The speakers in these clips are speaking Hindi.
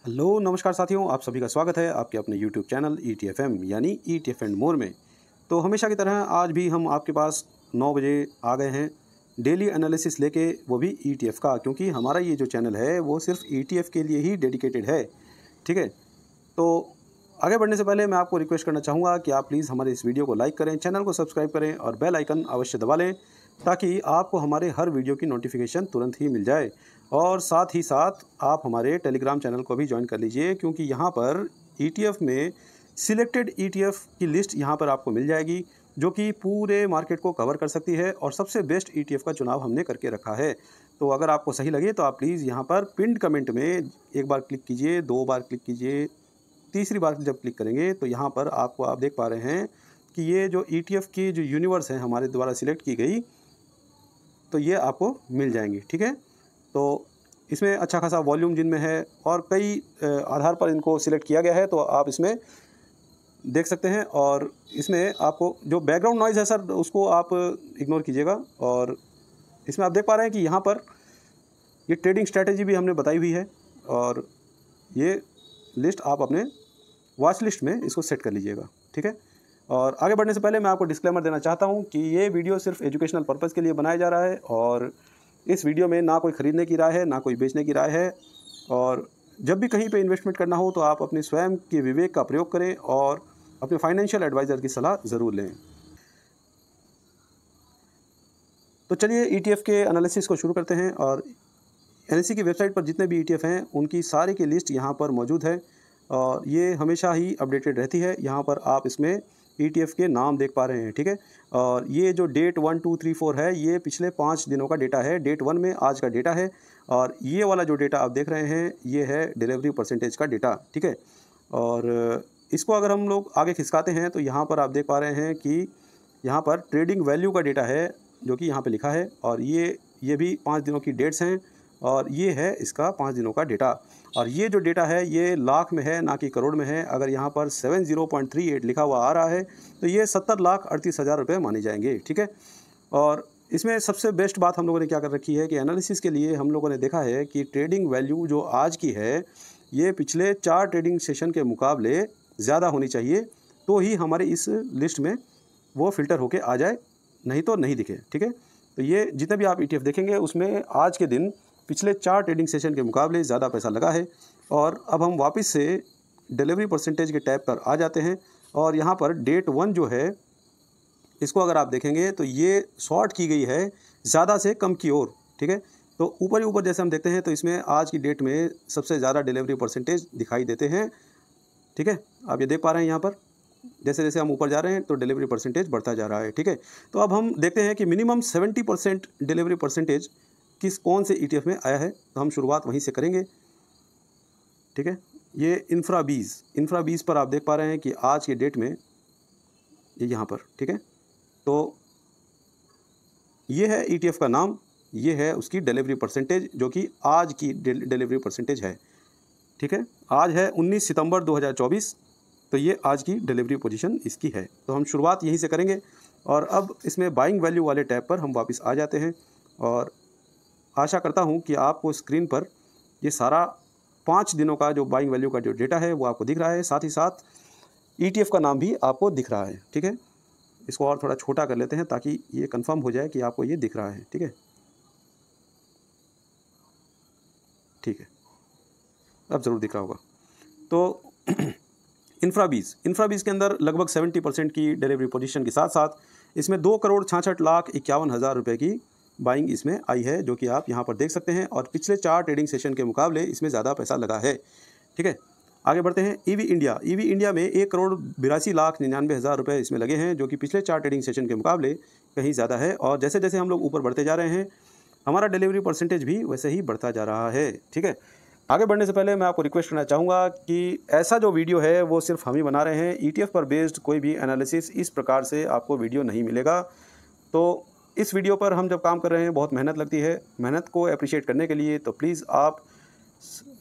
हेलो नमस्कार साथियों, आप सभी का स्वागत है आपके अपने यूट्यूब चैनल ETFM यानी ETF एंड मोर में। तो हमेशा की तरह आज भी हम आपके पास 9 बजे आ गए हैं डेली एनालिसिस लेके, वो भी ETF का, क्योंकि हमारा ये जो चैनल है वो सिर्फ ETF के लिए ही डेडिकेटेड है। ठीक है, तो आगे बढ़ने से पहले मैं आपको रिक्वेस्ट करना चाहूँगा कि आप प्लीज़ हमारे इस वीडियो को लाइक करें, चैनल को सब्सक्राइब करें और बेल आइकन अवश्य दबा लें ताकि आपको हमारे हर वीडियो की नोटिफिकेशन तुरंत ही मिल जाए। और साथ ही साथ आप हमारे टेलीग्राम चैनल को भी ज्वाइन कर लीजिए, क्योंकि यहाँ पर ETF में सिलेक्टेड ETF की लिस्ट यहाँ पर आपको मिल जाएगी जो कि पूरे मार्केट को कवर कर सकती है और सबसे बेस्ट ETF का चुनाव हमने करके रखा है। तो अगर आपको सही लगे तो आप प्लीज़ यहाँ पर पिन्ड कमेंट में एक बार क्लिक कीजिए, 2 बार क्लिक कीजिए, तीसरी बार जब क्लिक करेंगे तो यहाँ पर आपको आप देख पा रहे हैं कि ये जो ETF की जो यूनिवर्स है हमारे द्वारा सिलेक्ट की गई, तो ये आपको मिल जाएंगी। ठीक है, तो इसमें अच्छा खासा वॉल्यूम जिनमें है और कई आधार पर इनको सिलेक्ट किया गया है, तो आप इसमें देख सकते हैं। और इसमें आपको जो बैकग्राउंड नॉइज़ है सर, उसको आप इग्नोर कीजिएगा। और इसमें आप देख पा रहे हैं कि यहाँ पर ये ट्रेडिंग स्ट्रैटेजी भी हमने बताई हुई है और ये लिस्ट आप अपने वॉच लिस्ट में इसको सेट कर लीजिएगा। ठीक है, और आगे बढ़ने से पहले मैं आपको डिस्क्लेमर देना चाहता हूँ कि ये वीडियो सिर्फ एजुकेशनल पर्पज़ के लिए बनाया जा रहा है और इस वीडियो में ना कोई ख़रीदने की राय है ना कोई बेचने की राय है। और जब भी कहीं पे इन्वेस्टमेंट करना हो तो आप अपने स्वयं के विवेक का प्रयोग करें और अपने फाइनेंशियल एडवाइज़र की सलाह ज़रूर लें। तो चलिए ETF के एनालिसिस को शुरू करते हैं। और NSE की वेबसाइट पर जितने भी ETF हैं उनकी सारी की लिस्ट यहाँ पर मौजूद है और ये हमेशा ही अपडेटेड रहती है। यहाँ पर आप इसमें ETF के नाम देख पा रहे हैं। ठीक है, और ये जो डेट 1, 2, 3, 4 है ये पिछले 5 दिनों का डेटा है। डेट 1 में आज का डेटा है और ये वाला जो डेटा आप देख रहे हैं ये है डिलीवरी परसेंटेज का डेटा। ठीक है, और इसको अगर हम लोग आगे खिसकाते हैं तो यहाँ पर आप देख पा रहे हैं कि यहाँ पर ट्रेडिंग वैल्यू का डेटा है जो कि यहाँ पे लिखा है और ये भी 5 दिनों की डेट्स हैं और ये है इसका 5 दिनों का डेटा। और ये जो डेटा है ये लाख में है ना कि करोड़ में है। अगर यहाँ पर 70.38 लिखा हुआ आ रहा है तो ये 70,38,000 रुपये माने जाएंगे। ठीक है, और इसमें सबसे बेस्ट बात हम लोगों ने क्या कर रखी है कि एनालिसिस के लिए हम लोगों ने देखा है कि ट्रेडिंग वैल्यू जो आज की है ये पिछले 4 ट्रेडिंग सेशन के मुकाबले ज़्यादा होनी चाहिए, तो ही हमारे इस लिस्ट में वो फ़िल्टर होके आ जाए, नहीं तो नहीं दिखे। ठीक है, तो ये जितने भी आप ETF देखेंगे उसमें आज के दिन पिछले 4 ट्रेडिंग सेशन के मुकाबले ज़्यादा पैसा लगा है। और अब हम वापस से डिलीवरी परसेंटेज के टैब पर आ जाते हैं और यहाँ पर डेट 1 जो है इसको अगर आप देखेंगे तो ये शॉर्ट की गई है ज़्यादा से कम की ओर। ठीक है, तो ऊपर ही ऊपर जैसे हम देखते हैं तो इसमें आज की डेट में सबसे ज़्यादा डिलीवरी परसेंटेज दिखाई देते हैं। ठीक है, आप ये देख पा रहे हैं यहाँ पर जैसे जैसे हम ऊपर जा रहे हैं तो डिलीवरी परसेंटेज बढ़ता जा रहा है। ठीक है, तो अब हम देखते हैं कि मिनिमम 70% डिलीवरी परसेंटेज कौन से ETF में आया है, तो हम शुरुआत वहीं से करेंगे। ठीक है, ये इंफ्रा 20 पर आप देख पा रहे हैं कि आज के डेट में ये यहाँ पर। ठीक है, तो ये है ETF का नाम, ये है उसकी डिलीवरी परसेंटेज जो कि आज की डिलीवरी परसेंटेज है। ठीक है, आज है 19 सितंबर 2024, तो ये आज की डिलीवरी पोजीशन इसकी है। तो हम शुरुआत यहीं से करेंगे और अब इसमें बाइंग वैल्यू वाले टैब पर हम वापस आ जाते हैं और आशा करता हूं कि आपको स्क्रीन पर ये सारा 5 दिनों का जो बाइंग वैल्यू का जो डेटा है वो आपको दिख रहा है, साथ ही साथ ETF का नाम भी आपको दिख रहा है। ठीक है, इसको और थोड़ा छोटा कर लेते हैं ताकि ये कंफर्म हो जाए कि आपको ये दिख रहा है। ठीक है, ठीक है, अब ज़रूर दिख रहा होगा। तो इंफ्रा 20 के अंदर लगभग 70% की डिलीवरी पोजीशन के साथ साथ इसमें 2,66,51,000 रुपये की बाइंग इसमें आई है, जो कि आप यहाँ पर देख सकते हैं। और पिछले 4 ट्रेडिंग सेशन के मुकाबले इसमें ज़्यादा पैसा लगा है। ठीक है, आगे बढ़ते हैं। EV इंडिया में 1,82,99,000 रुपये इसमें लगे हैं, जो कि पिछले 4 ट्रेडिंग सेशन के मुकाबले कहीं ज़्यादा है। और जैसे जैसे हम लोग ऊपर बढ़ते जा रहे हैं हमारा डिलीवरी परसेंटेज भी वैसे ही बढ़ता जा रहा है। ठीक है, आगे बढ़ने से पहले मैं आपको रिक्वेस्ट करना चाहूँगा कि ऐसा जो वीडियो है वो सिर्फ हम ही बना रहे हैं। ETF पर बेस्ड कोई भी एनालिसिस इस प्रकार से आपको वीडियो नहीं मिलेगा। तो इस वीडियो पर हम जब काम कर रहे हैं बहुत मेहनत लगती है। मेहनत को अप्रिशिएट करने के लिए तो प्लीज़ आप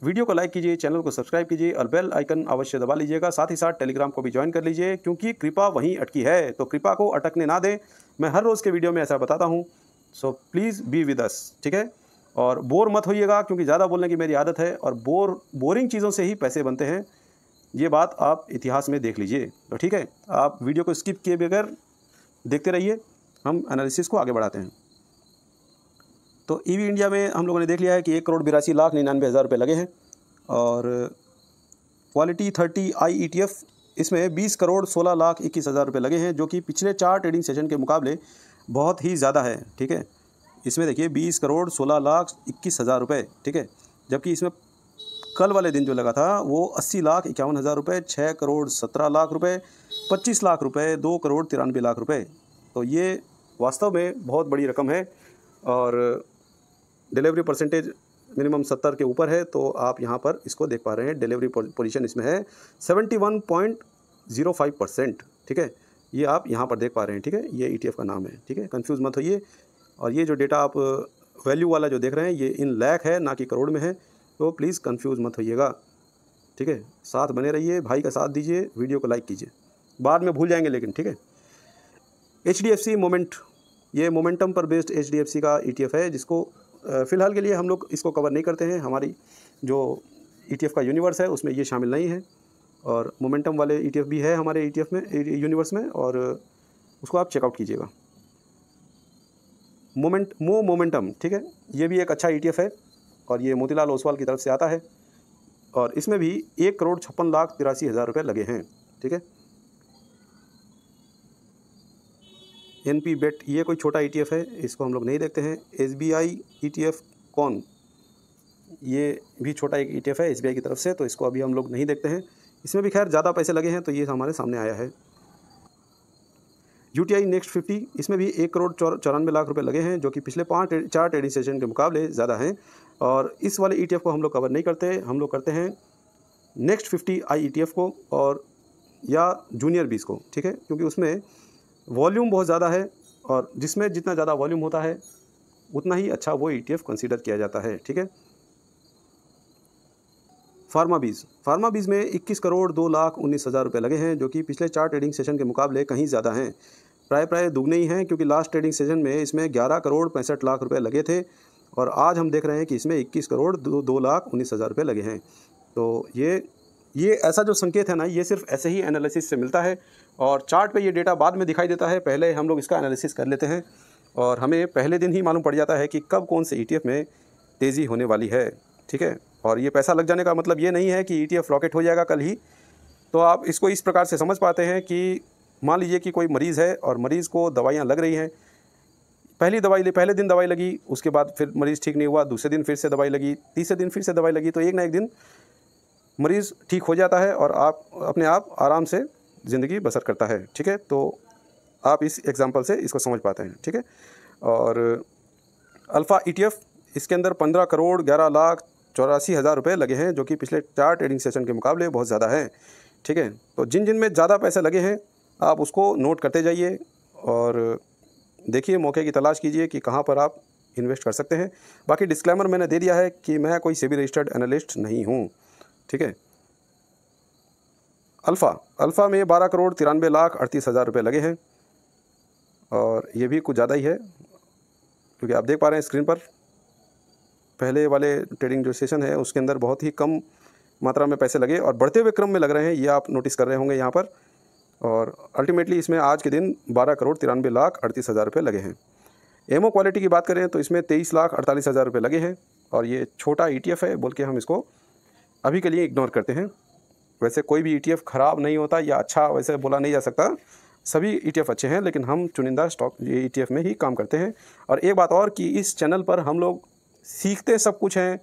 वीडियो को लाइक कीजिए, चैनल को सब्सक्राइब कीजिए और बेल आइकन अवश्य दबा लीजिएगा। साथ ही साथ टेलीग्राम को भी ज्वाइन कर लीजिए, क्योंकि कृपा वहीं अटकी है, तो कृपा को अटकने ना दें। मैं हर रोज़ के वीडियो में ऐसा बताता हूँ, so please be with us. ठीक है, और बोर मत होइएगा, क्योंकि ज़्यादा बोलने की मेरी आदत है और बोरिंग चीज़ों से ही पैसे बनते हैं। ये बात आप इतिहास में देख लीजिए। तो ठीक है, आप वीडियो को स्किप किए बगैर देखते रहिए, हम एनालिसिस को आगे बढ़ाते हैं। तो ईवी इंडिया में हम लोगों ने देख लिया है कि 1,82,99,000 रुपये लगे हैं। और क्वालिटी 30 आई ETF, इसमें 20,16,21,000 रुपये लगे हैं, जो कि पिछले 4 ट्रेडिंग सेशन के मुकाबले बहुत ही ज़्यादा है। ठीक है, इसमें देखिए 20,16,21,000 रुपये। ठीक है, जबकि इसमें कल वाले दिन जो लगा था वो 80,51,000 रुपये, 6,17,00,000 रुपये, 25 लाख रुपये, 2,93,00,000 रुपये। तो ये वास्तव में बहुत बड़ी रकम है और डिलीवरी परसेंटेज मिनिमम 70 के ऊपर है। तो आप यहाँ पर इसको देख पा रहे हैं, डिलीवरी पोजीशन इसमें है 71.05%। ठीक है, ये आप यहाँ पर देख पा रहे हैं। ठीक है, ये ETF का नाम है। ठीक है, कंफ्यूज मत होइए। और ये जो डेटा आप वैल्यू वाला जो देख रहे हैं, ये इन लाख है, ना कि करोड़ में है। तो प्लीज़ कंफ्यूज मत होइएगा। ठीक है, साथ बने रहिए, भाई का साथ दीजिए, वीडियो को लाइक कीजिए, बाद में भूल जाएंगे लेकिन। ठीक है, HDFC मोमेंट, ये मोमेंटम पर बेस्ड HDFC का ETF है, जिसको फ़िलहाल के लिए हम लोग इसको कवर नहीं करते हैं। हमारी जो ETF का यूनिवर्स है उसमें ये शामिल नहीं है। और मोमेंटम वाले ETF भी है हमारे ETF में, यूनिवर्स में, और उसको आप चेकआउट कीजिएगा। मोमेंटम, ठीक है, ये भी एक अच्छा ETF है और ये मोतीलाल ओसवाल की तरफ से आता है। और इसमें भी 1,56,83,000 रुपये लगे हैं। ठीक है, NP बेट, ये कोई छोटा ETF है, इसको हम लोग नहीं देखते हैं। SBI ETF कौन, ये भी छोटा एक ETF है SBI की तरफ से, तो इसको अभी हम लोग नहीं देखते हैं। इसमें भी खैर ज़्यादा पैसे लगे हैं, तो ये हमारे सामने आया है। UTI नेक्स्ट 50, इसमें भी 1,94,00,000 रुपये लगे हैं, जो कि पिछले 4 ट्रेडिंग सेशन के मुकाबले ज़्यादा हैं। और इस वाले ETF को हम लोग कवर नहीं करते, हम लोग करते हैं नेक्स्ट 50 आई ETF को और या जूनियर 20 को। ठीक है, क्योंकि उसमें वॉल्यूम बहुत ज़्यादा है और जिसमें जितना ज़्यादा वॉल्यूम होता है उतना ही अच्छा वो ETF कंसीडर किया जाता है। ठीक है, फार्मा बीज में 21,02,19,000 रुपये लगे हैं, जो कि पिछले 4 ट्रेडिंग सेशन के मुकाबले कहीं ज़्यादा हैं, प्राय दुगने ही हैं, क्योंकि लास्ट ट्रेडिंग सेशन में इसमें 11,65,00,000 रुपये लगे थे और आज हम देख रहे हैं कि इसमें 21,02,19,000 रुपये लगे हैं। तो ये ऐसा जो संकेत है ना, ये सिर्फ ऐसे ही एनालिसिस से मिलता है और चार्ट पे ये डेटा बाद में दिखाई देता है। पहले हम लोग इसका एनालिसिस कर लेते हैं और हमें पहले दिन ही मालूम पड़ जाता है कि कब कौन से ETF में तेज़ी होने वाली है। ठीक है, और ये पैसा लग जाने का मतलब ये नहीं है कि ETF रॉकेट हो जाएगा कल ही। तो आप इसको इस प्रकार से समझ पाते हैं कि मान लीजिए कि कोई मरीज़ है और मरीज़ को दवाइयाँ लग रही हैं, पहले दिन दवाई लगी, उसके बाद फिर मरीज़ ठीक नहीं हुआ, दूसरे दिन फिर से दवाई लगी, तीसरे दिन फिर से दवाई लगी, तो एक ना एक दिन मरीज़ ठीक हो जाता है और आप अपने आप आराम से ज़िंदगी बसर करता है। ठीक है, तो आप इस एग्जांपल से इसको समझ पाते हैं। ठीक है, और अल्फ़ा ETF, इसके अंदर 15,11,84,000 रुपये लगे हैं, जो कि पिछले 4 ट्रेडिंग सेशन के मुकाबले बहुत ज़्यादा है। ठीक है, तो जिन में ज़्यादा पैसे लगे हैं आप उसको नोट करते जाइए और देखिए, मौके की तलाश कीजिए कि कहाँ पर आप इन्वेस्ट कर सकते हैं। बाकी डिस्क्लेमर मैंने दे दिया है कि मैं कोई सेबी रजिस्टर्ड एनालिस्ट नहीं हूँ। ठीक है, अल्फ़ा में 12,93,38,000 रुपये लगे हैं और ये भी कुछ ज़्यादा ही है, क्योंकि आप देख पा रहे हैं स्क्रीन पर पहले वाले ट्रेडिंग जो सेशन है उसके अंदर बहुत ही कम मात्रा में पैसे लगे और बढ़ते हुए क्रम में लग रहे हैं, ये आप नोटिस कर रहे होंगे यहाँ पर। और अल्टीमेटली इसमें आज के दिन 12,93,38,000 रुपये लगे हैं। एमओ क्वालिटी की बात करें तो इसमें 23,48,000 रुपये लगे हैं और ये छोटा ETF है बोल के हम इसको अभी के लिए इग्नोर करते हैं। वैसे कोई भी ETF ख़राब नहीं होता या अच्छा वैसे बोला नहीं जा सकता, सभी ETF अच्छे हैं, लेकिन हम चुनिंदा स्टॉक ETF में ही काम करते हैं। और एक बात और कि इस चैनल पर हम लोग सीखते सब कुछ हैं,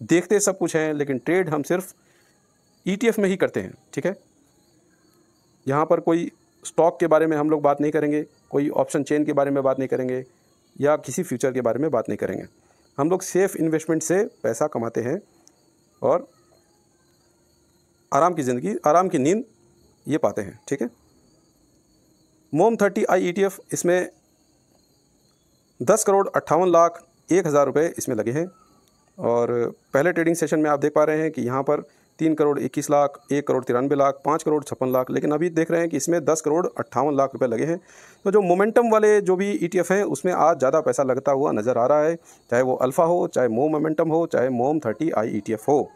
देखते सब कुछ हैं, लेकिन ट्रेड हम सिर्फ ETF में ही करते हैं। ठीक है, यहाँ पर कोई स्टॉक के बारे में हम लोग बात नहीं करेंगे, कोई ऑप्शन चेन के बारे में बात नहीं करेंगे या किसी फ्यूचर के बारे में बात नहीं करेंगे। हम लोग सेफ़ इन्वेस्टमेंट से पैसा कमाते हैं और आराम की ज़िंदगी, आराम की नींद ये पाते हैं। ठीक है, मोम 30 आई ETF, इसमें 10,58,01,000 रुपये इसमें लगे हैं और पहले ट्रेडिंग सेशन में आप देख पा रहे हैं कि यहाँ पर 3 करोड़ 21 लाख, 1 करोड़ 93 लाख, 5 करोड़ 56 लाख, लेकिन अभी देख रहे हैं कि इसमें 10 करोड़ 58 लाख रुपए लगे हैं। तो जो मोमेंटम वाले जो भी ETF हैं उसमें आज ज़्यादा पैसा लगता हुआ नज़र आ रहा है, चाहे वो अल्फ़ा हो, चाहे मोम मोमेंटम हो, चाहे मोम 30i ETF हो।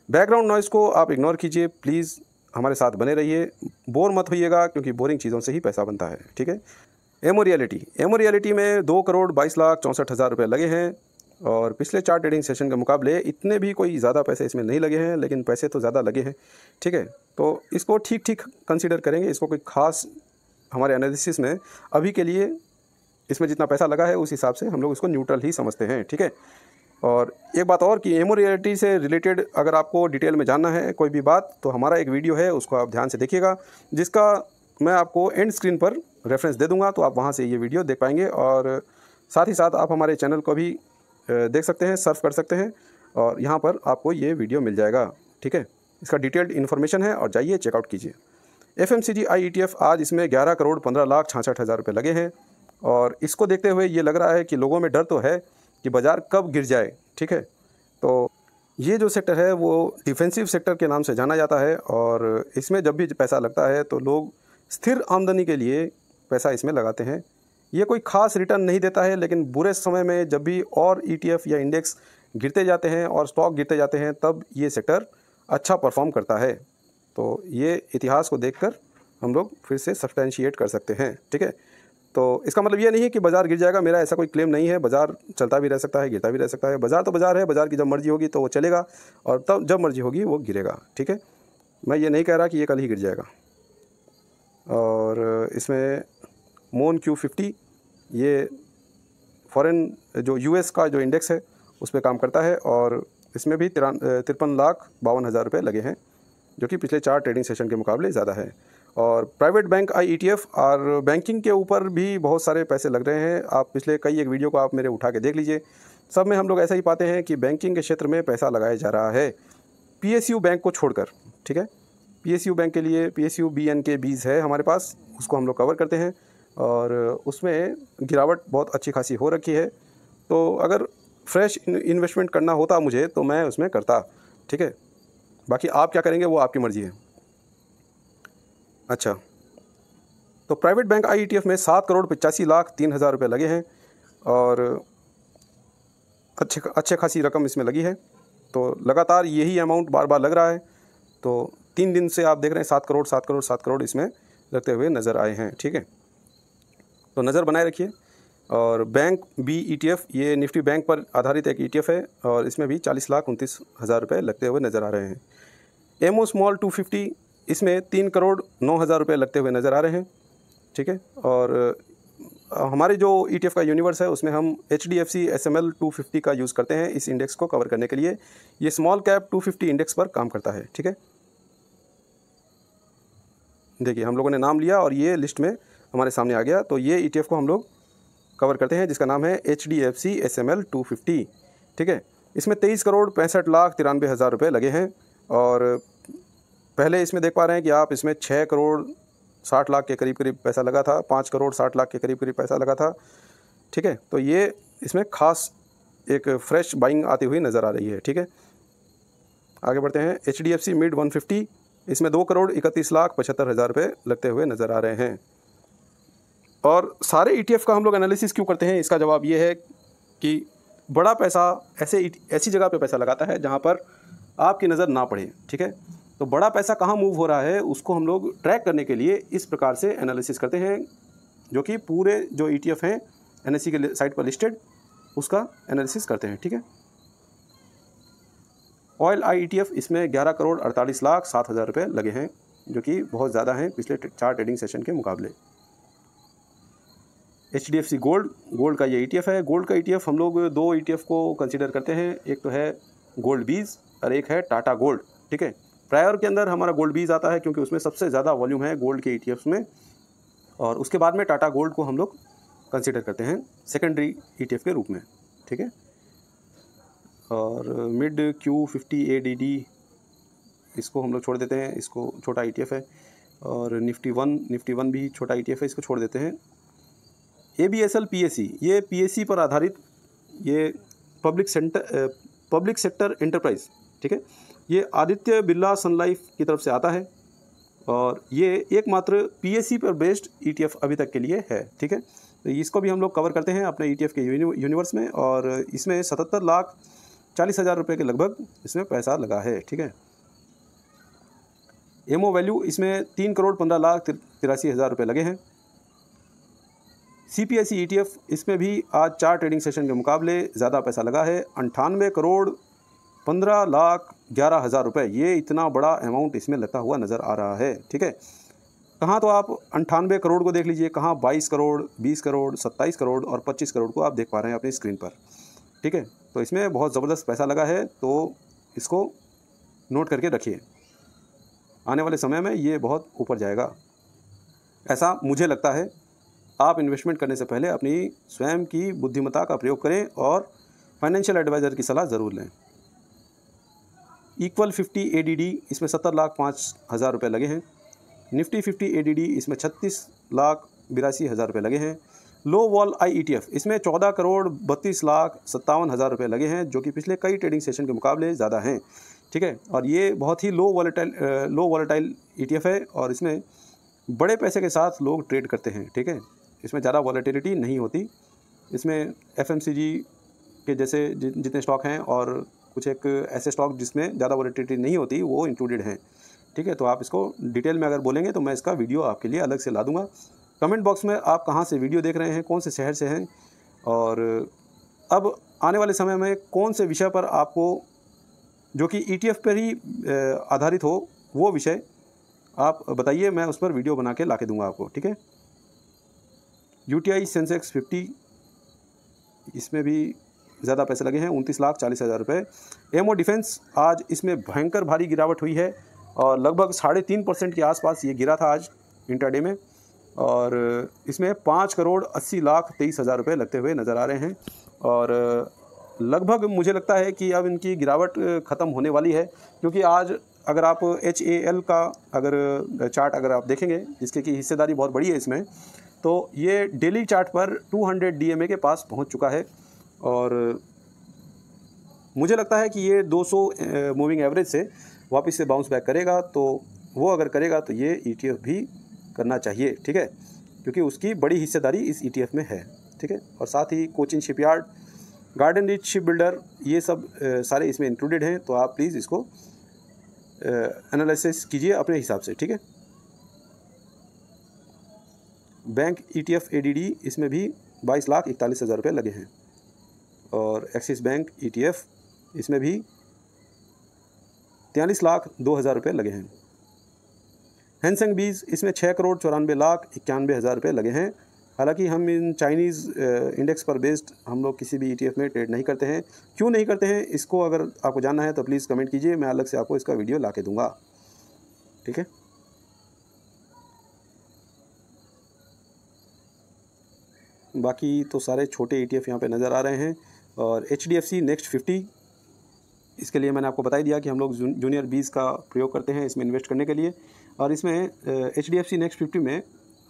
बैकग्राउंड नॉइज़ को आप इग्नोर कीजिए प्लीज़, हमारे साथ बने रहिए, बोर मत होइएगा क्योंकि बोरिंग चीज़ों से ही पैसा बनता है, ठीक है। एमो रियलिटी में 2 करोड़ 22 लाख 64 हज़ार रुपये लगे हैं और पिछले 4 ट्रेडिंग सेशन के मुकाबले इतने भी कोई ज़्यादा पैसे इसमें नहीं लगे हैं, लेकिन पैसे तो ज़्यादा लगे हैं, ठीक है। तो इसको ठीक ठीक कंसीडर करेंगे, इसको कोई ख़ास हमारे एनालिसिस में अभी के लिए इसमें जितना पैसा लगा है उस हिसाब से हम लोग इसको न्यूट्रल ही समझते हैं, ठीक है। और एक बात और कि एमो रियलिटी से रिलेटेड अगर आपको डिटेल में जानना है कोई भी बात, तो हमारा एक वीडियो है, उसको आप ध्यान से देखिएगा, जिसका मैं आपको एंड स्क्रीन पर रेफरेंस दे दूंगा, तो आप वहां से ये वीडियो देख पाएंगे। और साथ ही साथ आप हमारे चैनल को भी देख सकते हैं, सर्फ कर सकते हैं और यहाँ पर आपको ये वीडियो मिल जाएगा, ठीक है। इसका डिटेल्ड इन्फॉर्मेशन है और जाइए चेकआउट कीजिए। FMCG ETF आज इसमें 11 करोड़ 15 लाख 66 हज़ार रुपये लगे हैं और इसको देखते हुए ये लग रहा है कि लोगों में डर तो है कि बाज़ार कब गिर जाए, ठीक है। तो ये जो सेक्टर है वो डिफेंसिव सेक्टर के नाम से जाना जाता है और इसमें जब भी पैसा लगता है तो लोग स्थिर आमदनी के लिए पैसा इसमें लगाते हैं। ये कोई ख़ास रिटर्न नहीं देता है, लेकिन बुरे समय में जब भी और ETF या इंडेक्स गिरते जाते हैं और स्टॉक गिरते जाते हैं तब ये सेक्टर अच्छा परफॉर्म करता है। तो ये इतिहास को देखकर हम लोग फिर से सब्सटेंशिएट कर सकते हैं, ठीक है। तो इसका मतलब ये नहीं है कि बाज़ार गिर जाएगा, मेरा ऐसा कोई क्लेम नहीं है। बाज़ार चलता भी रह सकता है, गिरता भी रह सकता है। बाज़ार तो बाज़ार है, बाज़ार की जब मर्ज़ी होगी तो वो चलेगा और तब जब मर्ज़ी होगी वो गिरेगा, ठीक है। मैं ये नहीं कह रहा कि ये कल ही गिर जाएगा। और इसमें मोन Q50 ये फॉरेन जो US का जो इंडेक्स है उस पर काम करता है और इसमें भी 53 लाख 52 हज़ार रुपये लगे हैं, जो कि पिछले 4 ट्रेडिंग सेशन के मुकाबले ज़्यादा है। और प्राइवेट बैंक ETF और बैंकिंग के ऊपर भी बहुत सारे पैसे लग रहे हैं। आप पिछले कई एक वीडियो को आप मेरे उठा के देख लीजिए, सब में हम लोग ऐसा ही पाते हैं कि बैंकिंग के क्षेत्र में पैसा लगाया जा रहा है, PSU बैंक को छोड़कर, ठीक है। PSU बैंक के लिए PSU BNK20 है हमारे पास, उसको हम लोग कवर करते हैं और उसमें गिरावट बहुत अच्छी खासी हो रखी है। तो अगर फ्रेश इन्वेस्टमेंट करना होता मुझे तो मैं उसमें करता, ठीक है। बाकी आप क्या करेंगे वो आपकी मर्ज़ी है। अच्छा, तो प्राइवेट बैंक ETF में 7 करोड़ 85 लाख 3 हज़ार रुपये लगे हैं और अच्छे खासी रकम इसमें लगी है। तो लगातार यही अमाउंट बार बार लग रहा है। तो 3 दिन से आप देख रहे हैं 7 करोड़ 7 करोड़ 7 करोड़ इसमें लगते हुए नज़र आए हैं, ठीक है। तो नज़र बनाए रखिए। और बैंक B ETF ये निफ्टी बैंक पर आधारित एक ETF है और इसमें भी 40 लाख 29 हज़ार रुपये लगते हुए नज़र आ रहे हैं। एमओ स्मॉल 250 इसमें 3 करोड़ 9 हज़ार रुपये लगते हुए नज़र आ रहे हैं, ठीक है। और हमारे जो ETF का यूनिवर्स है उसमें हम HDFC SML 250 का यूज़ करते हैं इस इंडेक्स को कवर करने के लिए। ये स्मॉल कैप 250 इंडेक्स पर काम करता है, ठीक है। देखिए हम लोगों ने नाम लिया और ये लिस्ट में हमारे सामने आ गया। तो ये ETF को हम लोग कवर करते हैं जिसका नाम है HDFC SML 250, ठीक है। इसमें 23 करोड़ 65 लाख 93 हज़ार रुपये लगे हैं और पहले इसमें देख पा रहे हैं कि आप इसमें 6 करोड़ 60 लाख के करीब करीब पैसा लगा था, 5 करोड़ 60 लाख के करीब करीब पैसा लगा था, ठीक है। तो ये इसमें ख़ास एक फ्रेश बाइंग आती हुई नज़र आ रही है, ठीक है। आगे बढ़ते हैं। HDFC मिड 150 इसमें 2 करोड़ 31 लाख 75 हज़ार रुपये लगते हुए नज़र आ रहे हैं। और सारे ETF का हम लोग एनालिसिस क्यों करते हैं, इसका जवाब ये है कि बड़ा पैसा ऐसी जगह पे पैसा लगाता है जहाँ पर आपकी नज़र ना पड़े, ठीक है। तो बड़ा पैसा कहाँ मूव हो रहा है उसको हम लोग ट्रैक करने के लिए इस प्रकार से एनालिसिस करते हैं, जो कि पूरे जो ETF हैं NSE के साइट पर लिस्टेड उसका एनालिसिस करते हैं, ठीक है। ऑयल ETF इसमें 11 करोड़ 48 लाख 7 हज़ार रुपये लगे हैं, जो कि बहुत ज़्यादा हैं पिछले 4 ट्रेडिंग सेशन के मुकाबले। HDFC गोल्ड का ये ETF है। गोल्ड का ETF हम लोग 2 ETF को कंसिडर करते हैं, एक तो है गोल्ड बीज और एक है टाटा गोल्ड, ठीक है। प्रायर के अंदर हमारा गोल्ड बीज आता है क्योंकि उसमें सबसे ज़्यादा वॉल्यूम है गोल्ड के ETFs में, और उसके बाद में टाटा गोल्ड को हम लोग कंसिडर करते हैं सेकेंडरी ETF के रूप में, ठीक है। और मिड Q50 ADD इसको हम लोग छोड़ देते हैं, इसको छोटा ETF है। और निफ्टी वन भी छोटा ETF है, इसको छोड़ देते हैं। ABSL PSE ये PSE पर आधारित ये पब्लिक सेक्टर एंटरप्राइज, ठीक है। ये आदित्य बिरला सन लाइफ की तरफ से आता है और ये एकमात्र पीएससी पर बेस्ड ETF अभी तक के लिए है, ठीक है। तो इसको भी हम लोग कवर करते हैं अपने ETF के यूनिवर्स में और इसमें 77,40,000 रुपये के लगभग इसमें पैसा लगा है, ठीक है। एमओ वैल्यू इसमें 3,15,83,000 रुपये लगे हैं। CPSE ETF इसमें भी आज 4 ट्रेडिंग सेशन के मुकाबले ज़्यादा पैसा लगा है, 98,15,11,000 रुपये। ये इतना बड़ा अमाउंट इसमें लगता हुआ नज़र आ रहा है, ठीक है। कहाँ तो आप 98 करोड़ को देख लीजिए, कहाँ 22 करोड़, 20 करोड़, 27 करोड़ और 25 करोड़ को आप देख पा रहे हैं अपनी स्क्रीन पर, ठीक है। तो इसमें बहुत ज़बरदस्त पैसा लगा है, तो इसको नोट करके रखिए। आने वाले समय में ये बहुत ऊपर जाएगा, ऐसा मुझे लगता है। आप इन्वेस्टमेंट करने से पहले अपनी स्वयं की बुद्धिमत्ता का प्रयोग करें और फाइनेंशियल एडवाइज़र की सलाह ज़रूर लें। इक्वल 50 ADD इसमें 70,05,000 रुपये लगे हैं। निफ्टी 50 ADD इसमें 36,82,000 रुपये लगे हैं। लो वॉल आई ETF इसमें 14,32,57,000 रुपये लगे हैं, जो कि पिछले कई ट्रेडिंग सेशन के मुकाबले ज़्यादा हैं, ठीक है। और ये बहुत ही लो वॉलेटाइल ETF है और इसमें बड़े पैसे के साथ लोग ट्रेड करते हैं, ठीक है। इसमें ज़्यादा वॉलेटिलिटी नहीं होती। इसमें FMCG के जैसे जितने स्टॉक हैं और कुछ एक ऐसे स्टॉक जिसमें ज़्यादा वॉलेटिलिटी नहीं होती वो इंक्लूडेड हैं, ठीक है। तो आप इसको डिटेल में अगर बोलेंगे तो मैं इसका वीडियो आपके लिए अलग से ला दूंगा। कमेंट बॉक्स में आप कहाँ से वीडियो देख रहे हैं, कौन से शहर से हैं और अब आने वाले समय में कौन से विषय पर आपको जो कि ETF पर ही आधारित हो वो विषय आप बताइए, मैं उस पर वीडियो बना के ला के दूँगा आपको, ठीक है। UTI सेंसेक्स 50 इसमें भी ज़्यादा पैसे लगे हैं, 29,40,000 रुपये। एमओ डिफेंस आज इसमें भयंकर भारी गिरावट हुई है और लगभग 3.5% के आसपास ये गिरा था आज इंट्राडे में और इसमें 5,80,23,000 रुपये लगते हुए नज़र आ रहे हैं और लगभग मुझे लगता है कि अब इनकी गिरावट ख़त्म होने वाली है, क्योंकि आज अगर आप HAL का अगर चार्ट अगर आप देखेंगे, जिसकी की हिस्सेदारी बहुत बड़ी है इसमें, तो ये डेली चार्ट पर 200 DMA के पास पहुंच चुका है और मुझे लगता है कि ये 200 मूविंग एवरेज से वापस से बाउंस बैक करेगा। तो वो अगर करेगा तो ये ETF भी करना चाहिए, ठीक है, क्योंकि उसकी बड़ी हिस्सेदारी इस ETF में है, ठीक है। और साथ ही Cochin shipyard, Garden Reach ship builder, ये सब सारे इसमें इंक्लूडेड हैं। तो आप प्लीज़ इसको एनालिसिस कीजिए अपने हिसाब से, ठीक है। बैंक ETF ADD इसमें भी 22,41,000 रुपये लगे हैं और एक्सिस बैंक ETF इसमें भी 43,02,000 रुपये लगे हैं। हैंसेंग बीज इसमें 6,94,91,000 रुपये लगे हैं। हालांकि हम इन चाइनीज़ इंडेक्स पर बेस्ड हम लोग किसी भी ETF में ट्रेड नहीं करते हैं। क्यों नहीं करते हैं, इसको अगर आपको जानना है तो प्लीज़ कमेंट कीजिए, मैं अलग से आपको इसका वीडियो ला के दूँगा, ठीक है। बाकी तो सारे छोटे ETF यहाँ पे नज़र आ रहे हैं और HDFC नेक्स्ट 50 इसके लिए मैंने आपको बता ही दिया कि हम लोग जूनियर 20 का प्रयोग करते हैं इसमें इन्वेस्ट करने के लिए। और इसमें HDFC नेक्स्ट 50 में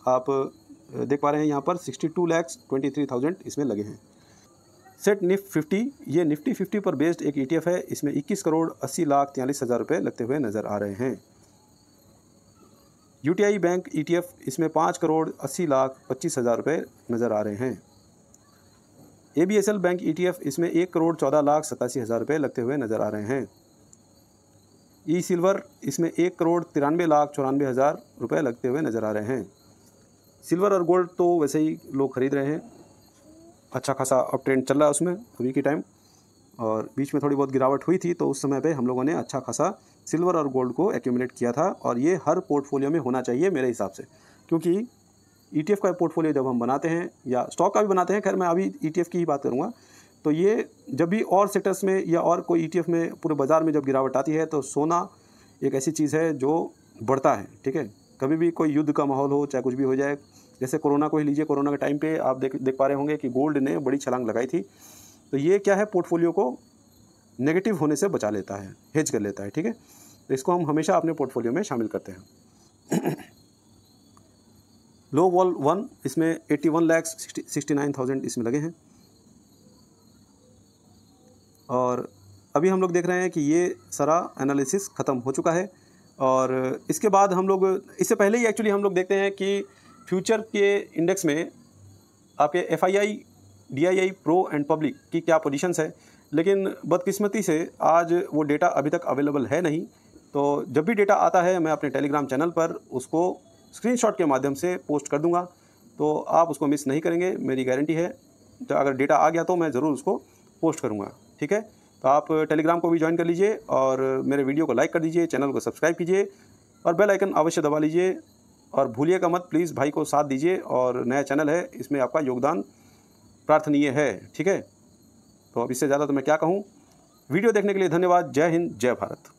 आप देख पा रहे हैं यहाँ पर 62,23,000 इसमें लगे हैं। सेट निफ्ट 50 ये निफ्टी 50 पर बेस्ड एक ETF है, इसमें 21,80,43,000 रुपये लगते हुए नज़र आ रहे हैं। UTI बैंक ETF इसमें 5,80,25,000 रुपये नज़र आ रहे हैं। ABSL बैंक ETF इसमें 1,14,87,000 रुपये लगते हुए नज़र आ रहे हैं। ई सिल्वर इसमें 1,93,94,000 रुपये लगते हुए नज़र आ रहे हैं। सिल्वर और गोल्ड तो वैसे ही लोग ख़रीद रहे हैं, अच्छा खासा अप ट्रेंड चल रहा है उसमें अभी के टाइम, और बीच में थोड़ी बहुत गिरावट हुई थी तो उस समय पे हम लोगों ने अच्छा खासा सिल्वर और गोल्ड को एक्यूमुलेट किया था और ये हर पोर्टफोलियो में होना चाहिए मेरे हिसाब से, क्योंकि ETF का पोर्टफोलियो जब हम बनाते हैं या स्टॉक का भी बनाते हैं, खैर मैं अभी ETF की ही बात करूँगा, तो ये जब भी और सेक्टर्स में या और कोई ETF में पूरे बाज़ार में जब गिरावट आती है तो सोना एक ऐसी चीज़ है जो बढ़ता है, ठीक है। कभी भी कोई युद्ध का माहौल हो, चाहे कुछ भी हो जाए, जैसे कोरोना को ही लीजिए, कोरोना के टाइम पे आप देख पा रहे होंगे कि गोल्ड ने बड़ी छलांग लगाई थी। तो ये क्या है, पोर्टफोलियो को नेगेटिव होने से बचा लेता है, हेज कर लेता है, ठीक है। तो इसको हम हमेशा अपने पोर्टफोलियो में शामिल करते हैं। लो वॉल 1 इसमें 81,69,000 इसमें लगे हैं और अभी हम लोग देख रहे हैं कि ये सारा एनालिसिस ख़त्म हो चुका है। और इसके बाद हम लोग, इससे पहले ही एक्चुअली हम लोग देखते हैं कि फ्यूचर के इंडेक्स में आपके FII, DII, pro and public की क्या पोजीशंस है, लेकिन बदकिस्मती से आज वो डेटा अभी तक अवेलेबल है नहीं। तो जब भी डेटा आता है मैं अपने टेलीग्राम चैनल पर उसको स्क्रीनशॉट के माध्यम से पोस्ट कर दूंगा, तो आप उसको मिस नहीं करेंगे, मेरी गारंटी है। तो अगर डेटा आ गया तो मैं ज़रूर उसको पोस्ट करूंगा, ठीक है। तो आप टेलीग्राम को भी ज्वाइन कर लीजिए और मेरे वीडियो को लाइक कर दीजिए, चैनल को सब्सक्राइब कीजिए और बेल आइकन अवश्य दबा लीजिए। और भूलिएगा मत, प्लीज़ भाई को साथ दीजिए, और नया चैनल है, इसमें आपका योगदान प्रार्थनीय है, ठीक है। तो अब इससे ज़्यादा तो मैं क्या कहूँ। वीडियो देखने के लिए धन्यवाद। जय हिंद, जय भारत।